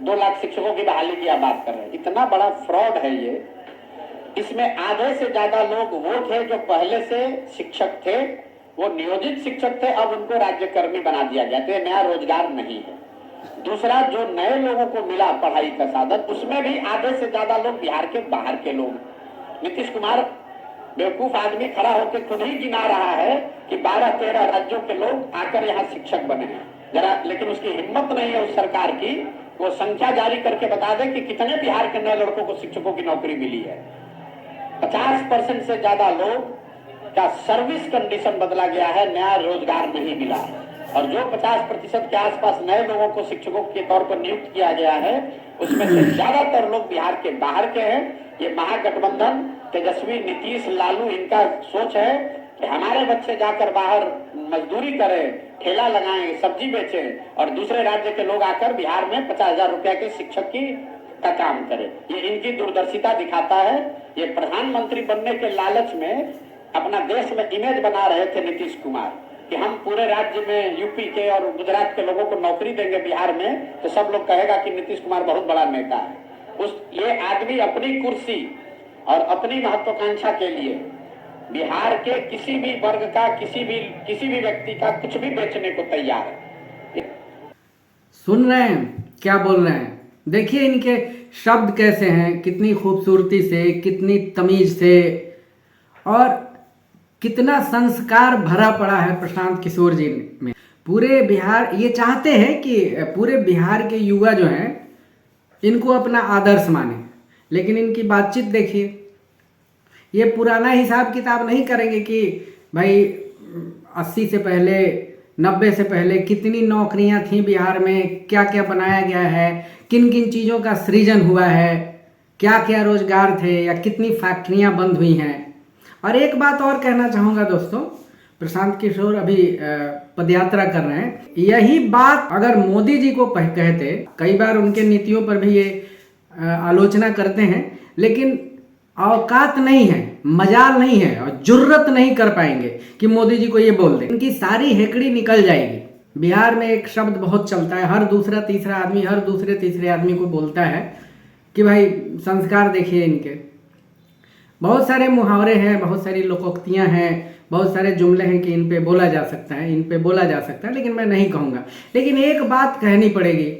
2 लाख शिक्षकों की बहाली की आप बात कर रहे हैं। इतना बड़ा फ्रॉड है ये। इसमें आधे से ज्यादा लोग वो थे जो पहले से शिक्षक थे, वो नियोजित शिक्षक थे, अब उनको राज्यकर्मी बना दिया गया, तो ये नया रोजगार नहीं है। दूसरा, जो नए लोगों को मिला पढ़ाई का साधन, उसमें भी आधे से ज्यादा लोग बिहार के बाहर के लोग। नीतीश कुमार बेवकूफ आदमी खड़ा होकर खुद ही गिना रहा है कि 12-13 राज्यों के लोग आकर यहाँ शिक्षक बने हैं जरा, लेकिन उसकी हिम्मत नहीं है उस सरकार की वो संख्या जारी करके बता दे कि कितने बिहार के नए लड़कों को शिक्षकों की नौकरी मिली है। 50% से ज्यादा लोग का सर्विस कंडीशन बदला गया है, नया रोजगार नहीं मिला। और जो 50% के आसपास नए लोगों को शिक्षकों के तौर पर नियुक्त किया गया है, उसमें से ज्यादातर लोग बिहार के बाहर के हैं। ये महागठबंधन तेजस्वी, नीतीश, लालू, इनका सोच है कि हमारे बच्चे जाकर बाहर मजदूरी करें, ठेला लगाएं, सब्जी बेचें और दूसरे राज्य के लोग आकर बिहार में 50,000 रुपया के शिक्षक का काम करें। ये इनकी दूरदर्शिता दिखाता है। ये प्रधानमंत्री बनने के लालच में अपना देश में इमेज बना रहे थे नीतीश कुमार कि हम पूरे राज्य में यूपी के और गुजरात के लोगों को नौकरी देंगे बिहार में, तो सब लोग कहेगा कि नीतीश कुमार बहुत बड़ा नेता है। ये आदमी अपनी कुर्सी और अपनी महत्वाकांक्षा के लिए बिहार के किसी भी वर्ग का, किसी भी व्यक्ति का कुछ भी बेचने को तैयार है। सुन रहे हैं क्या बोल रहे हैं? देखिए इनके शब्द कैसे हैं, कितनी खूबसूरती से, कितनी तमीज से और कितना संस्कार भरा पड़ा है प्रशांत किशोर जी में। पूरे बिहार ये चाहते हैं कि पूरे बिहार के युवा जो हैं इनको अपना आदर्श माने, लेकिन इनकी बातचीत देखिए। ये पुराना हिसाब किताब नहीं करेंगे कि भाई 80 से पहले, 90 से पहले कितनी नौकरियां थी बिहार में, क्या क्या बनाया गया है, किन किन चीज़ों का सृजन हुआ है, क्या क्या रोजगार थे या कितनी फैक्ट्रियां बंद हुई हैं। और एक बात और कहना चाहूँगा दोस्तों, प्रशांत किशोर अभी पदयात्रा कर रहे हैं। यही बात अगर मोदी जी को कहते, कई बार उनके नीतियों पर भी ये आलोचना करते हैं, लेकिन औकात नहीं है, मजाल नहीं है और जुर्रत नहीं कर पाएंगे कि मोदी जी को ये बोल दें। इनकी सारी हेकड़ी निकल जाएगी। बिहार में एक शब्द बहुत चलता है, हर दूसरा तीसरा आदमी हर दूसरे तीसरे आदमी को बोलता है कि भाई संस्कार देखिए इनके। बहुत सारे मुहावरे हैं, बहुत सारी लोकोक्तियाँ हैं, बहुत सारे जुमले हैं कि इन पे बोला जा सकता है, इन पे बोला जा सकता है, लेकिन मैं नहीं कहूँगा। लेकिन एक बात कहनी पड़ेगी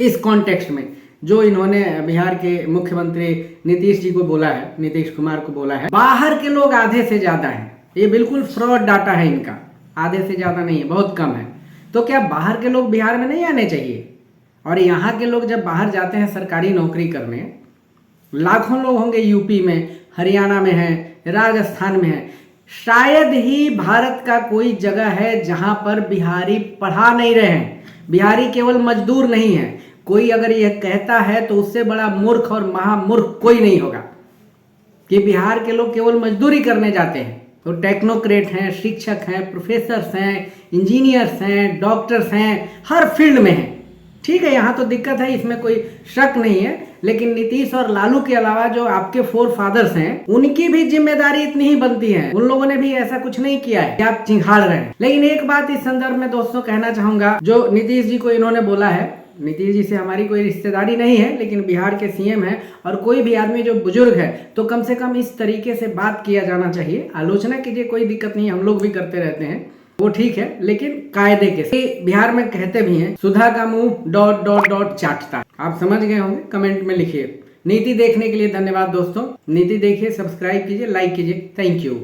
इस कॉन्टेक्स्ट में, जो इन्होंने बिहार के मुख्यमंत्री नीतीश जी को बोला है, नीतीश कुमार को बोला है, बाहर के लोग आधे से ज़्यादा हैं। ये बिल्कुल फ्रॉड डाटा है इनका, आधे से ज़्यादा नहीं है, बहुत कम है। तो क्या बाहर के लोग बिहार में नहीं आने चाहिए? और यहाँ के लोग जब बाहर जाते हैं सरकारी नौकरी करने, लाखों लोग होंगे यूपी में, हरियाणा में हैं, राजस्थान में हैं, शायद ही भारत का कोई जगह है जहाँ पर बिहारी पढ़ा नहीं रहे हैं। बिहारी केवल मजदूर नहीं है। कोई अगर यह कहता है तो उससे बड़ा मूर्ख और महामूर्ख कोई नहीं होगा कि बिहार के लोग केवल मजदूरी करने जाते हैं। तो टेक्नोक्रेट हैं, शिक्षक हैं, प्रोफेसर्स हैं, इंजीनियर्स हैं, डॉक्टर्स हैं, हर फील्ड में हैं। ठीक है, यहाँ तो दिक्कत है, इसमें कोई शक नहीं है। लेकिन नीतीश और लालू के अलावा जो आपके फोर फादर्स हैं, उनकी भी जिम्मेदारी इतनी ही बनती है। उन लोगों ने भी ऐसा कुछ नहीं किया है कि आप चिंघाड़ रहे हैं। लेकिन एक बात इस संदर्भ में दोस्तों कहना चाहूंगा, जो नीतीश जी को इन्होंने बोला है, नीतीश जी से हमारी कोई रिश्तेदारी नहीं है, लेकिन बिहार के सीएम हैं और कोई भी आदमी जो बुजुर्ग है तो कम से कम इस तरीके से बात किया जाना चाहिए। आलोचना कीजिए, कोई दिक्कत नहीं, हम लोग भी करते रहते हैं, वो ठीक है, लेकिन कायदे के। बिहार में कहते भी हैं, सुधा का मुंह ... चाटता। आप समझ गए होंगे, कमेंट में लिखिए। नीति देखने के लिए धन्यवाद दोस्तों। नीति देखिए, सब्सक्राइब कीजिए, लाइक कीजिए। Thank you.